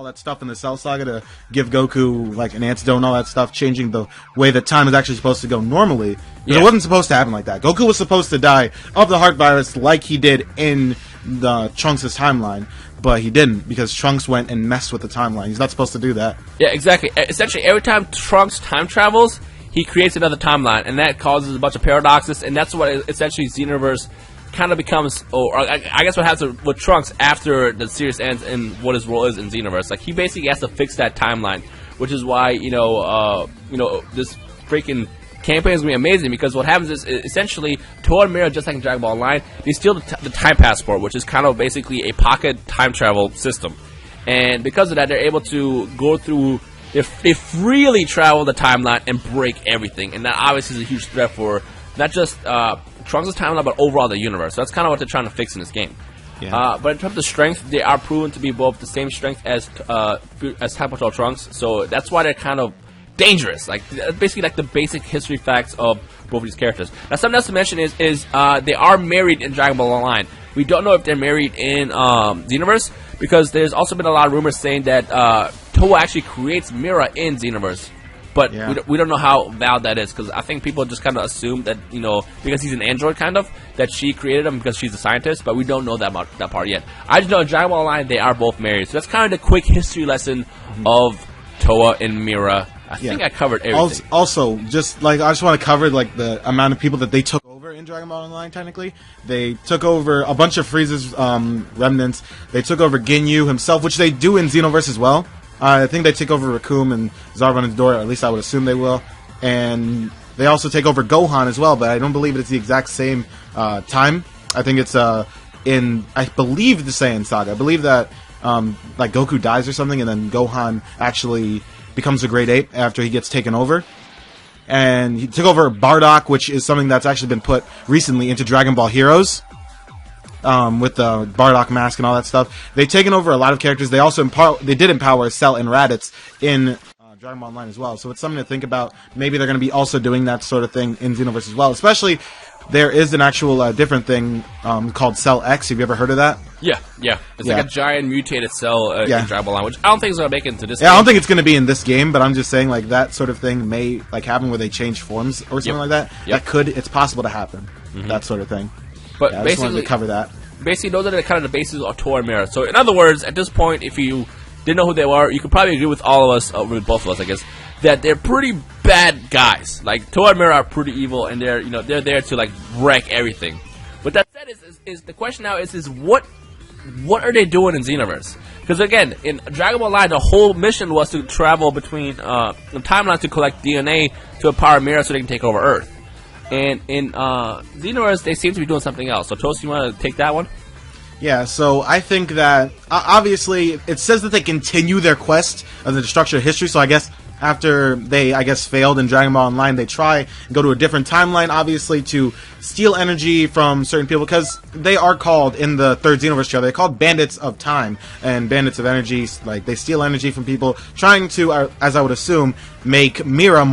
all that stuff in the Cell Saga to give Goku like an antidote and all that stuff, changing the way that time is actually supposed to go normally. It wasn't supposed to happen like that. Goku was supposed to die of the heart virus like he did in the Trunks' timeline, but he didn't because Trunks went and messed with the timeline. He's not supposed to do that. Yeah, exactly. Essentially, every time Trunks time travels, he creates another timeline, and that causes a bunch of paradoxes, and that's what essentially Xenoverse kind of becomes, or I guess what happens with Trunks after the series ends and what his role is in Xenoverse. Like, he basically has to fix that timeline, which is why, this freaking campaign is going to be amazing, because what happens is, essentially, Toa and Mira, just like in Dragon Ball Online, they steal the Time Passport, which is kind of basically a pocket time travel system. And because of that, they're able to go through, they freely travel the timeline and break everything. And that obviously is a huge threat for not just Trunks' timeline, but overall the universe. So that's kind of what they're trying to fix in this game. Yeah. But in terms of strength, they are proven to be both the same strength as Time Patrol Trunks. So that's why they're kind of dangerous. Like, basically like the basic history facts of both of these characters. Now, something else to mention is they are married in Dragon Ball Online. We don't know if they're married in Xenoverse, because there's also been a lot of rumors saying that Toa actually creates Mira in Xenoverse. But we don't know how valid that is, because I think people just kind of assume that, because he's an android kind of, that she created him because she's a scientist, but we don't know that part yet. I just know in Dragon Ball Online they are both married. So that's kind of the quick history lesson of Toa and Mira. I think I covered everything. Also, just like I just want to cover like the amount of people that they took over in Dragon Ball Online. Technically, they took over a bunch of Frieza's remnants. They took over Ginyu himself, which they do in Xenoverse as well. I think they take over Raccoon and Zarvan and Dora, or at least I would assume they will. And they also take over Gohan as well, but I don't believe it's the exact same time. I think it's I believe the Saiyan Saga. I believe that like Goku dies or something, and then Gohan actually becomes a Great Ape after he gets taken over. And he took over Bardock, which is something that's actually been put recently into Dragon Ball Heroes. With the Bardock mask and all that stuff. They've taken over a lot of characters. They also did empower Cell and Raditz in Dragon Ball Online as well. So it's something to think about. Maybe they're going to be also doing that sort of thing in Xenoverse as well. Especially, there is an actual different thing called Cell X. Have you ever heard of that? Yeah. It's like a giant mutated cell in Dragon Ball Online, which I don't think is going to make it into this game. I don't think it's going to be in this game, but I'm just saying like that sort of thing may like happen where they change forms or something like that. It's possible to happen. That sort of thing. But I just wanted to cover that. Basically, those are the kind of the bases of Toa and Mira. So, in other words, at this point, if you didn't know who they were, you could probably agree with all of us, with both of us, I guess, that they're pretty bad guys. Like, Toa and Mira are pretty evil, and they're there to like wreck everything. But that said, is the question now is what are they doing in Xenoverse? Because again, in Dragon Ball Online, the whole mission was to travel between the timelines to collect DNA to empower Mira so they can take over Earth. And in Xenoverse, they seem to be doing something else. So, Toast, you want to take that one? Yeah, so I think that, obviously, it says that they continue their quest of the destruction of history, so I guess after they, failed in Dragon Ball Online, they try and go to a different timeline, obviously, to steal energy from certain people, because they are called, in the third Xenoverse trailer, they're called Bandits of Time, and Bandits of Energy, like, they steal energy from people, trying to, as I would assume, make Mira more